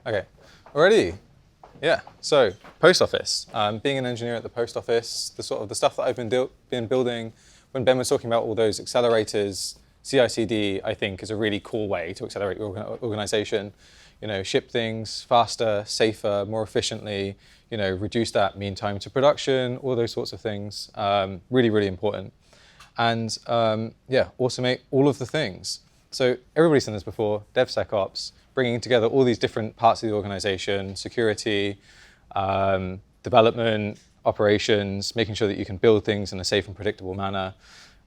Okay, already. Yeah, so post office. Being an engineer at the post office, the stuff that I've been building, when Ben was talking about all those accelerators, CI/CD, I think, is a really cool way to accelerate your organization. Ship things faster, safer, more efficiently. Reduce that mean time to production, all those sorts of things. Really, really important. And automate all of the things. So everybody's seen this before, DevSecOps, bringing together all these different parts of the organization, security, development, operations, making sure that you can build things in a safe and predictable manner.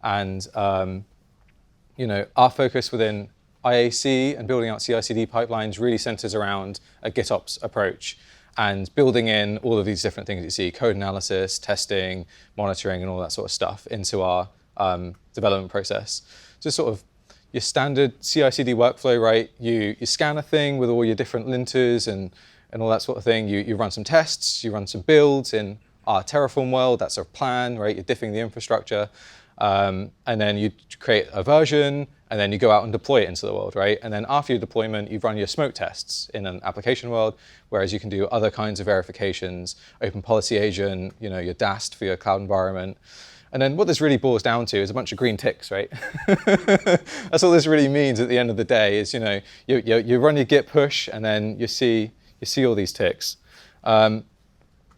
And our focus within IaC and building out CI/CD pipelines really centers around a GitOps approach and building in all of these different things you see, code analysis, testing, monitoring, and all that sort of stuff into our development process. Just sort of your standard CI/CD workflow, right? You scan a thing with all your different linters and all that sort of thing. You run some tests, you run some builds in our Terraform world. That's our plan, right? You're diffing the infrastructure. And then you create a version, and then you go out and deploy it into the world, right? And then after your deployment, you run your smoke tests in an application world, whereas you can do other kinds of verifications, open policy agent, your DAST for your cloud environment. And then what this really boils down to is a bunch of green ticks, right? That's all this really means at the end of the day is, you run your git push and then you see all these ticks.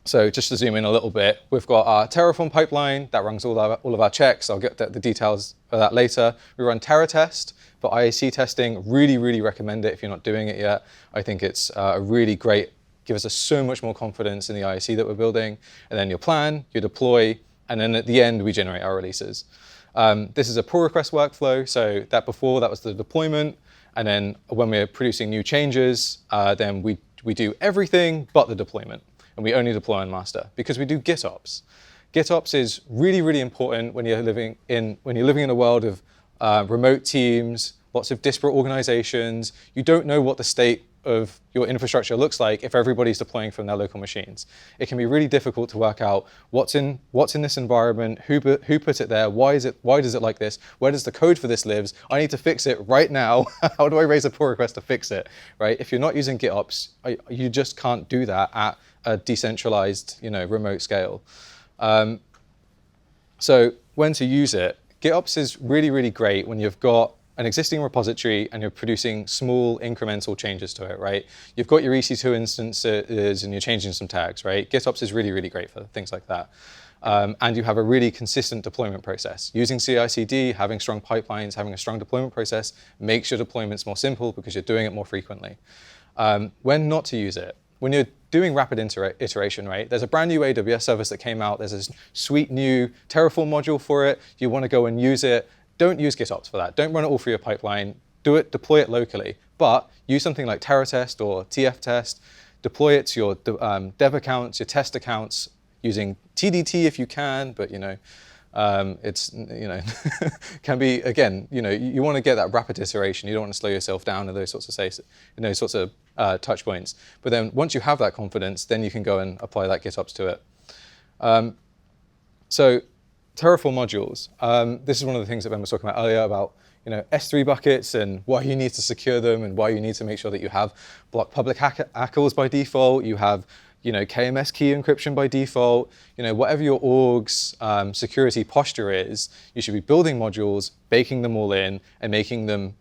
So just to zoom in a little bit, we've got our Terraform pipeline that runs all of our checks. I'll get the details of that later. We run TerraTest for IaC testing. Really, really recommend it if you're not doing it yet. I think it's a really great, gives us so much more confidence in the IaC that we're building. And then your plan, your deploy, and then at the end, we generate our releases. This is a pull request workflow. So that was the deployment. And then when we're producing new changes, then we do everything but the deployment. And we only deploy on master because we do GitOps. GitOps is really, really important when you're living in a world of remote teams, lots of disparate organizations. You don't know what the state of your infrastructure looks like if everybody's deploying from their local machines. It can be really difficult to work out what's in this environment, who put it there, why does it like this, where does the code for this lives? I need to fix it right now. How do I raise a pull request to fix it? Right? If you're not using GitOps, you just can't do that at a decentralized, remote scale. So when to use it? GitOps is really, really great when you've got an existing repository and you're producing small incremental changes to it, right? You've got your EC2 instances and you're changing some tags, right? GitOps is really, really great for things like that. And you have a really consistent deployment process. Using CI/CD, having strong pipelines, having a strong deployment process makes your deployments more simple because you're doing it more frequently. When not to use it? When you're doing rapid iteration, right? There's a brand new AWS service that came out. There's a sweet new Terraform module for it. You want to go and use it. Don't use GitOps for that. Don't run it all through your pipeline. Deploy it locally. But use something like TerraTest or TFTest. Deploy it to your dev accounts, your test accounts, using TDT if you can. But it's can be again. You want to get that rapid iteration. You don't want to slow yourself down in those sorts of touch points. But then once you have that confidence, then you can go and apply that GitOps to it. So Terraform modules. This is one of the things that Ben was talking about earlier about S3 buckets and why you need to secure them and why you need to make sure that you have block public ACLs by default. You have KMS key encryption by default. Whatever your org's security posture is, you should be building modules, baking them all in, and making them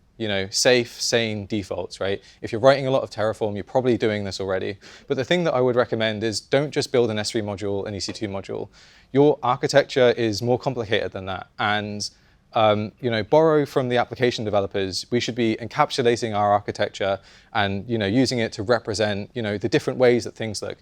safe, sane defaults, right? If you're writing a lot of Terraform, you're probably doing this already. But the thing that I would recommend is don't just build an S3 module, an EC2 module. Your architecture is more complicated than that. And borrow from the application developers. We should be encapsulating our architecture and using it to represent the different ways that things look.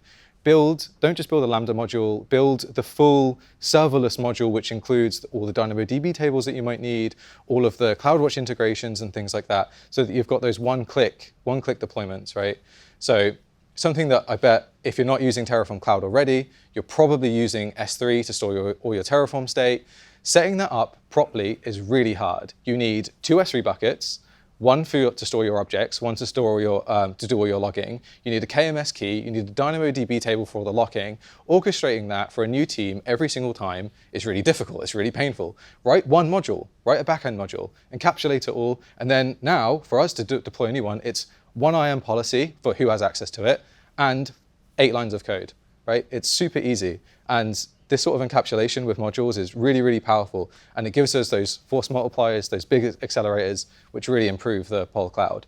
Don't just build a Lambda module, build the full serverless module, which includes all the DynamoDB tables that you might need, all of the CloudWatch integrations and things like that, so that you've got those one-click deployments, right? So something that I bet if you're not using Terraform Cloud already, you're probably using S3 to store all your Terraform state. Setting that up properly is really hard. You need 2 S3 buckets, one to store your objects, one to store to do all your logging. You need a KMS key. You need a DynamoDB table for all the locking. Orchestrating that for a new team every single time is really difficult. It's really painful. Write one module, write a backend module, encapsulate it all, and then now for us to deploy a new one, it's one IAM policy for who has access to it, and 8 lines of code, right? It's super easy. And this sort of encapsulation with modules is really, really powerful. And it gives us those force multipliers, those big accelerators, which really improve the Pol cloud.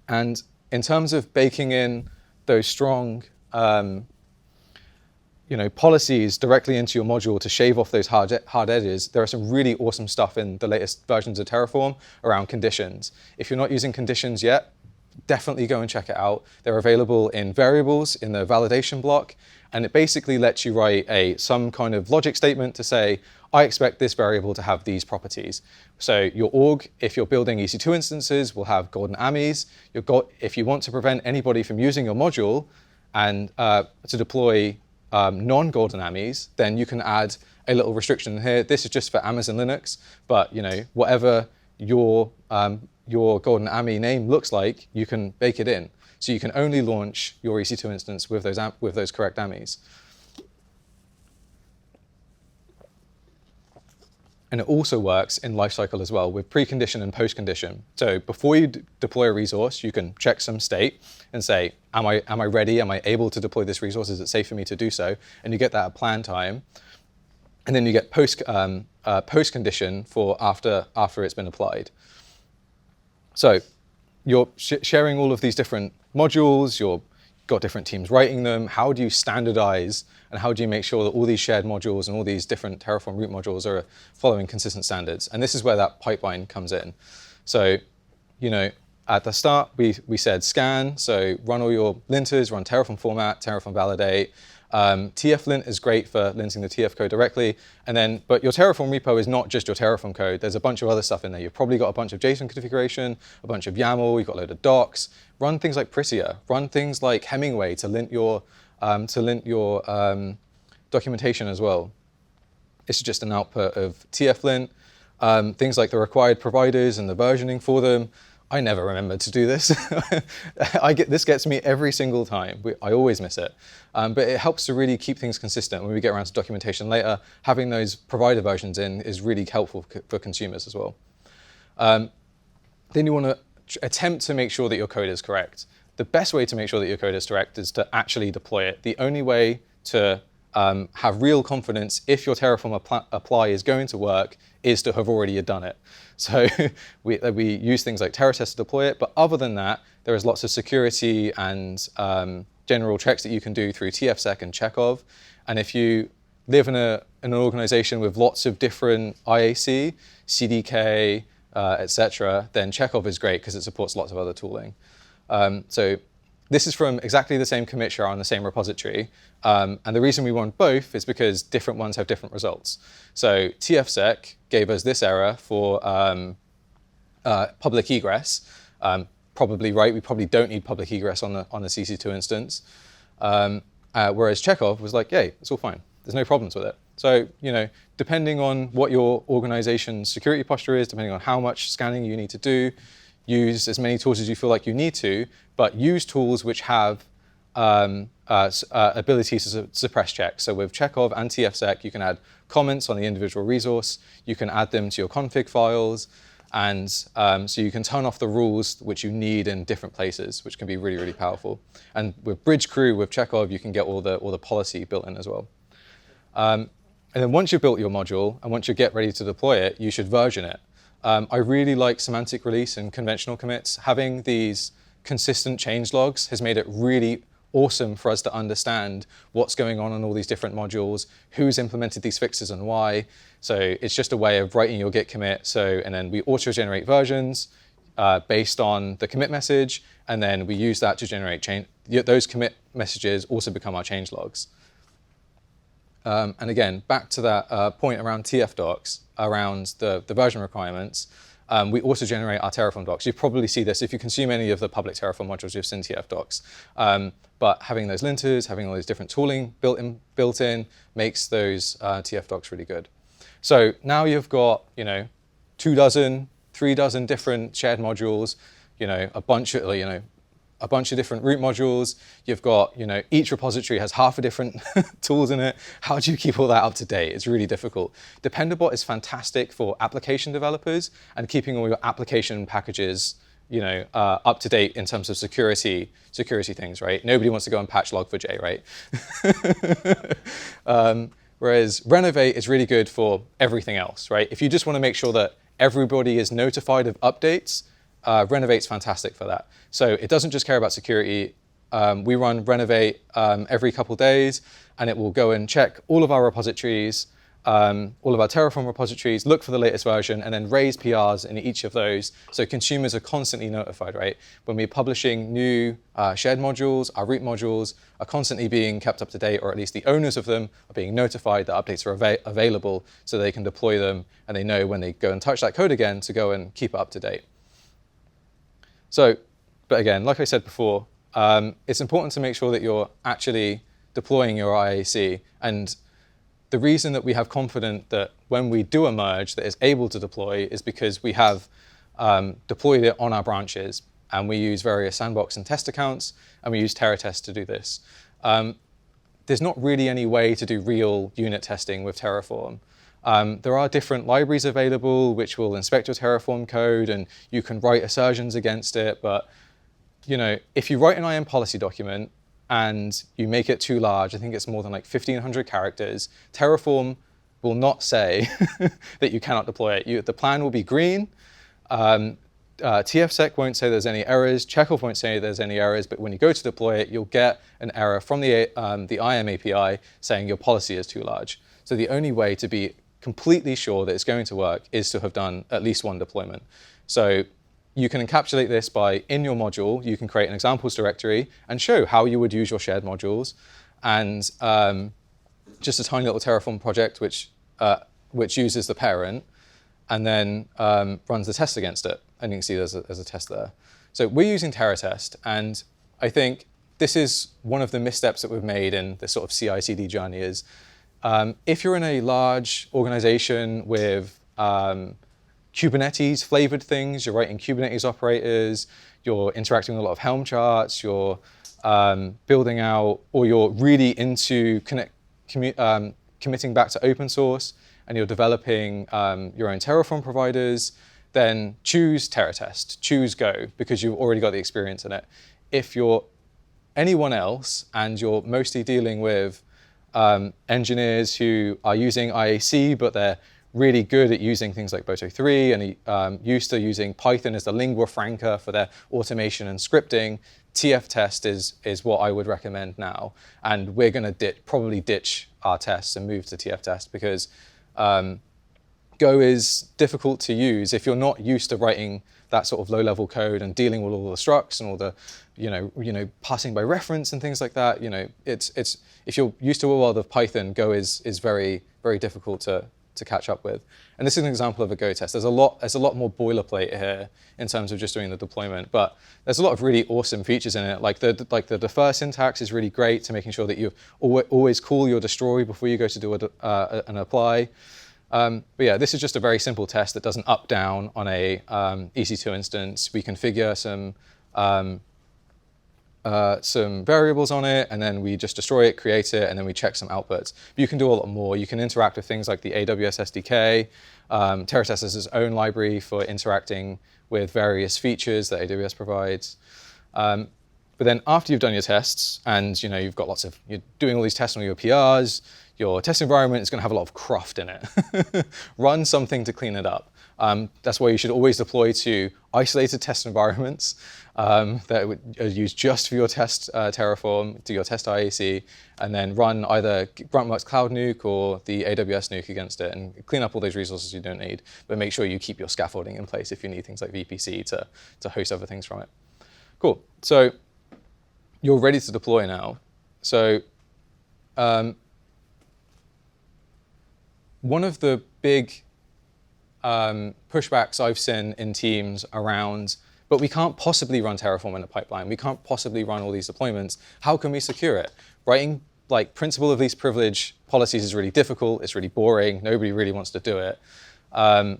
And in terms of baking in those strong policies directly into your module to shave off those hard edges, there are some really awesome stuff in the latest versions of Terraform around conditions. If you're not using conditions yet, definitely go and check it out. They're available in variables in the validation block, and it basically lets you write some kind of logic statement to say, I expect this variable to have these properties. So your org, if you're building EC2 instances, will have golden AMIs. If you want to prevent anybody from using your module and to deploy non-golden AMIs, then you can add a little restriction here. This is just for Amazon Linux, but whatever your golden AMI name looks like, you can bake it in. So you can only launch your EC2 instance with those correct AMIs. And it also works in lifecycle as well with precondition and postcondition. So before you deploy a resource, you can check some state and say, am I ready? Am I able to deploy this resource? Is it safe for me to do so? And you get that at plan time. And then you get postcondition for after it's been applied. So you're sharing all of these different modules, you've got different teams writing them. How do you standardize and how do you make sure that all these shared modules and all these different Terraform root modules are following consistent standards? And this is where that pipeline comes in. So, at the start, we said scan, so run all your linters, run Terraform format, Terraform validate. TF-lint is great for linting the TF code directly. But your Terraform repo is not just your Terraform code. There's a bunch of other stuff in there. You've probably got a bunch of JSON configuration, a bunch of YAML, you've got a load of docs. Run things like Prisia, run things like Hemingway to lint your documentation as well. It's just an output of TF-lint. Things like the required providers and the versioning for them. I never remember to do this. This gets me every single time. I always miss it. But it helps to really keep things consistent. When we get around to documentation later, having those provider versions in is really helpful for consumers as well. Then you want to attempt to make sure that your code is correct. The best way to make sure that your code is correct is to actually deploy it. The only way to have real confidence if your Terraform apply is going to work is to have already done it. So we use things like TerraTest to deploy it, but other than that, there is lots of security and general checks that you can do through TFSec and Chekhov. And if you live in an organization with lots of different IaC, CDK, etc., then Chekhov is great because it supports lots of other tooling. So this is from exactly the same commit share on the same repository. And the reason we want both is because different ones have different results. So TFSec gave us this error for public egress. Probably right, we probably don't need public egress on the CC2 instance. Whereas Chekhov was like, yay, it's all fine. There's no problems with it. So, depending on what your organization's security posture is, depending on how much scanning you need to do, use as many tools as you feel like you need to, but use tools which have ability to suppress checks. So with Chekhov and TFSec, you can add comments on the individual resource. You can add them to your config files. And so you can turn off the rules which you need in different places, which can be really, really powerful. And with Bridge Crew, with Chekhov, you can get all the policy built in as well. And then once you've built your module and once you get ready to deploy it, you should version it. I really like semantic release and conventional commits. Having these consistent change logs has made it really awesome for us to understand what's going on in all these different modules, who's implemented these fixes and why. So it's just a way of writing your git commit. And then we auto-generate versions based on the commit message, and then we use that to generate change. Those commit messages also become our change logs. And again, back to that point around TF docs, around the version requirements, we also generate our Terraform docs. You probably see this if you consume any of the public Terraform modules, you've seen TF docs. But having those linters, having all those different tooling built in makes those TF docs really good. So now you've got 2 dozen, 3 dozen different shared modules, a bunch of different root modules. You've got, each repository has half a different tools in it. How do you keep all that up to date? It's really difficult. Dependabot is fantastic for application developers and keeping all your application packages up to date in terms of security things, right? Nobody wants to go and patch log4j, right? Whereas Renovate is really good for everything else, right? If you just want to make sure that everybody is notified of updates, Renovate's fantastic for that. So it doesn't just care about security. We run Renovate every couple days, and it will go and check all of our repositories, all of our Terraform repositories, look for the latest version, and then raise PRs in each of those. So consumers are constantly notified, right? When we're publishing new shared modules, our root modules are constantly being kept up to date, or at least the owners of them are being notified that updates are available so they can deploy them, and they know when they go and touch that code again to go and keep it up to date. So, but again, like I said before, it's important to make sure that you're actually deploying your IaC. And the reason that we have confidence that when we do a merge that is able to deploy is because we have deployed it on our branches, and we use various sandbox and test accounts, and we use TerraTest to do this. There's not really any way to do real unit testing with Terraform. There are different libraries available which will inspect your Terraform code, and you can write assertions against it. But if you write an IAM policy document and you make it too large, I think it's more than like 1,500 characters, Terraform will not say that you cannot deploy it. The plan will be green. TFSec won't say there's any errors. Checkov won't say there's any errors. But when you go to deploy it, you'll get an error from the IAM API saying your policy is too large. So the only way to be completely sure that it's going to work is to have done at least one deployment. So you can encapsulate this by, in your module, you can create an examples directory and show how you would use your shared modules, and just a tiny little Terraform project which uses the parent and then runs the test against it. And you can see there's a test there. So we're using TerraTest, and I think this is one of the missteps that we've made in this sort of CI/CD journey is if you're in a large organization with Kubernetes flavored things, you're writing Kubernetes operators, you're interacting with a lot of Helm charts, you're building out, or you're really into committing back to open source, and you're developing your own Terraform providers, then choose TerraTest, choose Go, because you've already got the experience in it. If you're anyone else and you're mostly dealing with engineers who are using IaC, but they're really good at using things like Boto3 and used to using Python as the lingua franca for their automation and scripting, TF-test is what I would recommend now. And we're going to probably ditch our tests and move to TF-test because Go is difficult to use if you're not used to writing that sort of low-level code and dealing with all the structs and all the passing by reference and things like that. It's if you're used to a world of Python, Go is very, very difficult to catch up with. And this is an example of a Go test. There's a lot more boilerplate here in terms of just doing the deployment, but there's a lot of really awesome features in it. Like the defer syntax is really great to making sure that you always call your destroy before you go to do an apply. But yeah, this is just a very simple test that does an up-down on a EC2 instance. We configure some variables on it, and then we just destroy it, create it, and then we check some outputs. But you can do a lot more. You can interact with things like the AWS SDK. TerraTest has its own library for interacting with various features that AWS provides. But then after you've done your tests, and you've got you're doing all these tests on your PRs, your test environment is going to have a lot of cruft in it. Run something to clean it up. That's why you should always deploy to isolated test environments that are used just for your test Terraform, to your test IaC, and then run either Gruntworks Cloud Nuke or the AWS Nuke against it and clean up all those resources you don't need. But make sure you keep your scaffolding in place if you need things like VPC to host other things from it. Cool. So you're ready to deploy now. So one of the big pushbacks I've seen in teams around, but we can't possibly run Terraform in a pipeline. We can't possibly run all these deployments. How can we secure it? Writing like principle of least privilege policies is really difficult. It's really boring. Nobody really wants to do it. My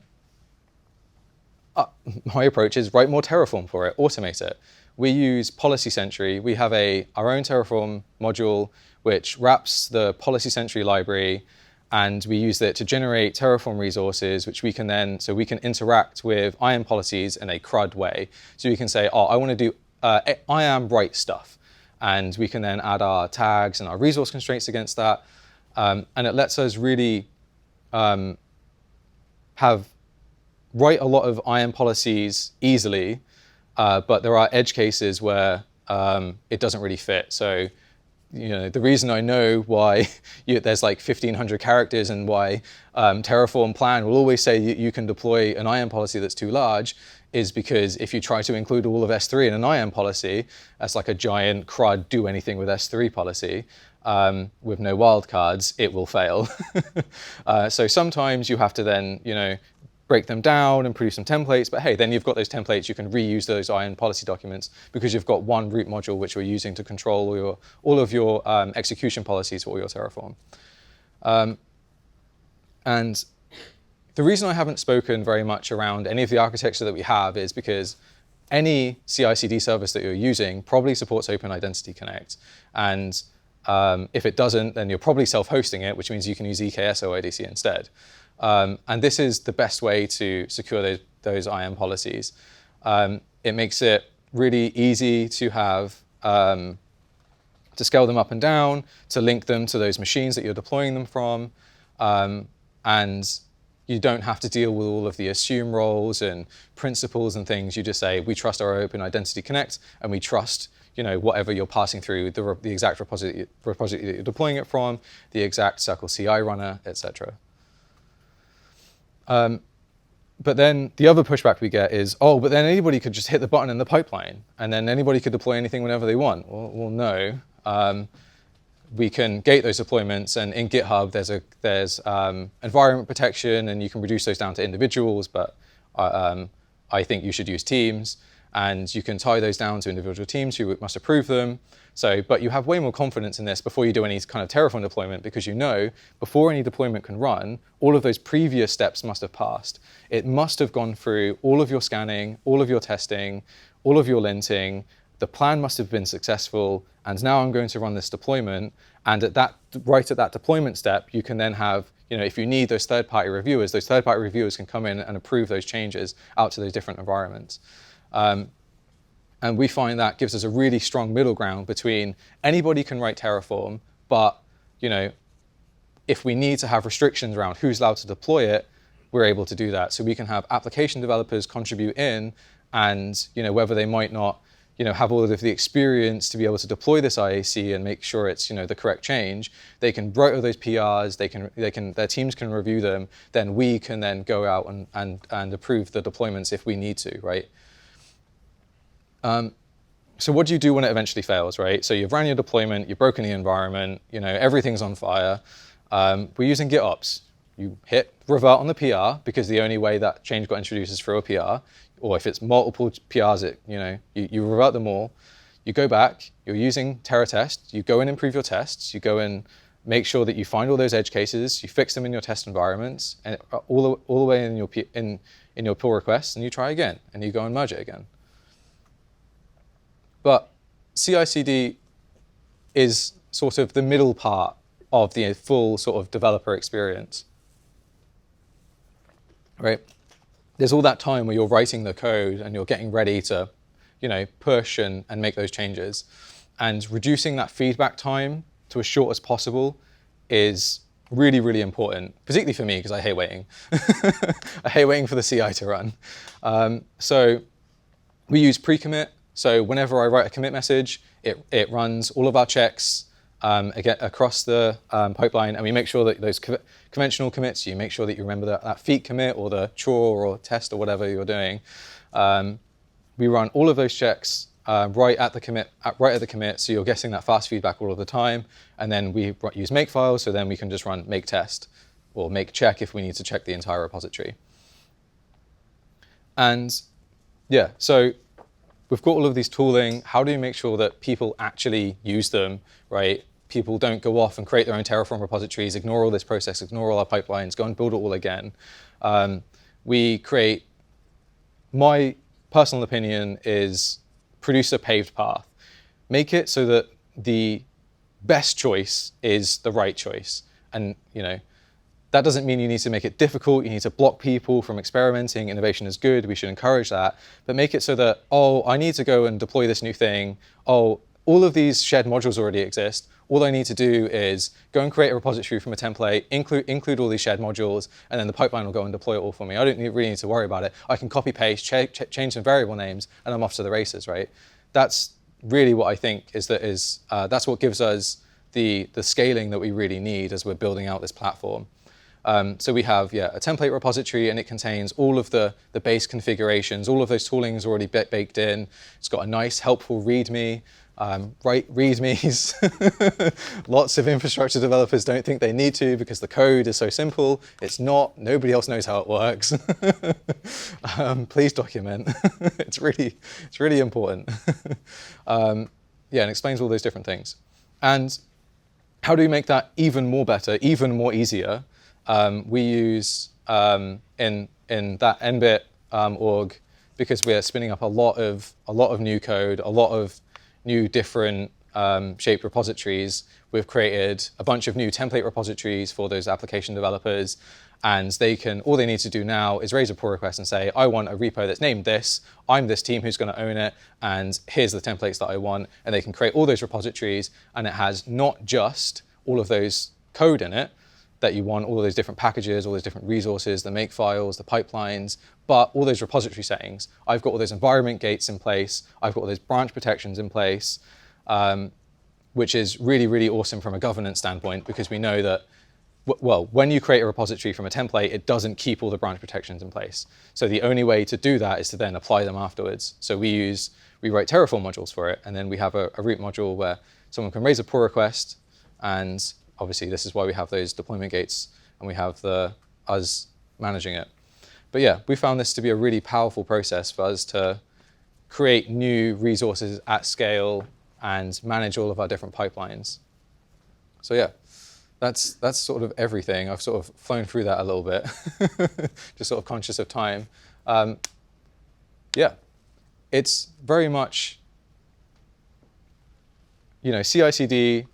approach is write more Terraform for it, automate it. We use Policy Sentry. We have our own Terraform module which wraps the Policy Sentry library and we use it to generate Terraform resources, which we can then, so we can interact with IAM policies in a CRUD way. So we can say, oh, I want to do IAM write stuff. And we can then add our tags and our resource constraints against that. And it lets us really write a lot of IAM policies easily, but there are edge cases where it doesn't really fit. So the reason I know why there's like 1,500 characters and why Terraform plan will always say you can deploy an IAM policy that's too large is because if you try to include all of S3 in an IAM policy, that's like a giant CRUD do anything with S3 policy with no wildcards, it will fail. So sometimes you have to then, break them down and produce some templates, but hey, then you've got those templates, you can reuse those IAM policy documents because you've got one root module which you're using to control all of your execution policies for all your Terraform. And the reason I haven't spoken very much around any of the architecture that we have is because any CI/CD service that you're using probably supports Open Identity Connect. And if it doesn't, then you're probably self-hosting it, which means you can use EKS OIDC instead. And this is the best way to secure those IAM policies. It makes it really easy to have, to scale them up and down, to link them to those machines that you're deploying them from. And you don't have to deal with all of the assume roles and principles and things. You just say, we trust our Open Identity Connect, and we trust whatever you're passing through, the exact repository that you're deploying it from, the exact Circle CI runner, etc. But then the other pushback we get is, oh, but then anybody could just hit the button in the pipeline, and then anybody could deploy anything whenever they want. Well, no. We can gate those deployments, and in GitHub there's environment protection, and you can reduce those down to individuals, but I think you should use teams, and you can tie those down to individual teams who must approve them. But you have way more confidence in this before you do any kind of Terraform deployment, because before any deployment can run, all of those previous steps must have passed. It must have gone through all of your scanning, all of your testing, all of your linting. The plan must have been successful, and now I'm going to run this deployment. And right at that deployment step, you can then have, if you need those third-party reviewers can come in and approve those changes out to those different environments. And we find that gives us a really strong middle ground between anybody can write Terraform, but if we need to have restrictions around who's allowed to deploy it, we're able to do that. So we can have application developers contribute in, and whether they might not have all of the experience to be able to deploy this IaC and make sure it's the correct change, they can write all those PRs, their teams can review them, then we can then go out and approve the deployments if we need to, right? So what do you do when it eventually fails, right? So you've ran your deployment, you've broken the environment, everything's on fire. We're using GitOps. You hit revert on the PR, because the only way that change got introduced is through a PR. Or if it's multiple PRs, you revert them all. You go back, you're using TerraTest, you go and improve your tests, you go and make sure that you find all those edge cases, you fix them in your test environments, and all the way in your pull requests, and you try again, and you go and merge it again. But CI/CD is sort of the middle part of the full sort of developer experience, right? There's all that time where you're writing the code and you're getting ready to, push and make those changes. And reducing that feedback time to as short as possible is really, really important, particularly for me, because I hate waiting. I hate waiting for the CI to run. So we use pre-commit. So whenever I write a commit message, it runs all of our checks again across the pipeline, and we make sure that those conventional commits, you make sure that you remember that feat commit or the chore or test or whatever you're doing. We run all of those checks right at the commit, so you're getting that fast feedback all of the time. And then we use makefile, so then we can just run make test or make check if we need to check the entire repository. And yeah, so we've got all of these tooling. How do you make sure that people actually use them, right? People don't go off and create their own Terraform repositories, ignore all this process, ignore all our pipelines, go and build it all again. My personal opinion is produce a paved path. Make it so that the best choice is the right choice. And That doesn't mean you need to make it difficult. You need to block people from experimenting. Innovation is good. We should encourage that. But make it so that, oh, I need to go and deploy this new thing. Oh, all of these shared modules already exist. All I need to do is go and create a repository from a template, include all these shared modules, and then the pipeline will go and deploy it all for me. I don't really need to worry about it. I can copy paste, change some variable names, and I'm off to the races, right? That's really what I think that's what gives us the scaling that we really need as we're building out this platform. So we have a template repository, and it contains all of the base configurations. All of those toolings already baked in. It's got a nice, helpful README. READMEs. Lots of infrastructure developers don't think they need to because the code is so simple. It's not. Nobody else knows how it works. Please document. It's really important. And it explains all those different things. And how do we make that even more better, even more easier? We use in that NBit org, because we're spinning up a lot of new code, a lot of new different shaped repositories. We've created a bunch of new template repositories for those application developers, and all they need to do now is raise a pull request and say, I want a repo that's named this, I'm this team who's going to own it, and here's the templates that I want, and they can create all those repositories, and it has not just all of those code in it that you want, all of those different packages, all those different resources, the make files, the pipelines, but all those repository settings. I've got all those environment gates in place. I've got all those branch protections in place, which is really, really awesome from a governance standpoint, because we know that, well, when you create a repository from a template, it doesn't keep all the branch protections in place. So the only way to do that is to then apply them afterwards. So we write Terraform modules for it, and then we have a root module where someone can raise a pull request, and obviously this is why we have those deployment gates, and we have us managing it. But yeah, we found this to be a really powerful process for us to create new resources at scale and manage all of our different pipelines. So yeah, that's sort of everything. I've sort of flown through that a little bit, just sort of conscious of time. Yeah, it's very much, CI/CD,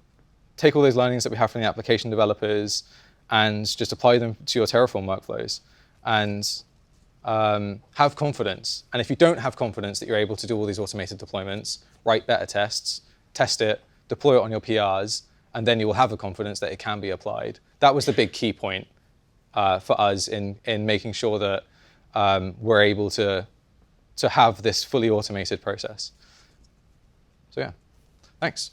take all those learnings that we have from the application developers and just apply them to your Terraform workflows, and have confidence. And if you don't have confidence that you're able to do all these automated deployments, write better tests, test it, deploy it on your PRs, and then you will have the confidence that it can be applied. That was the big key point for us in making sure that we're able to have this fully automated process. So yeah, thanks.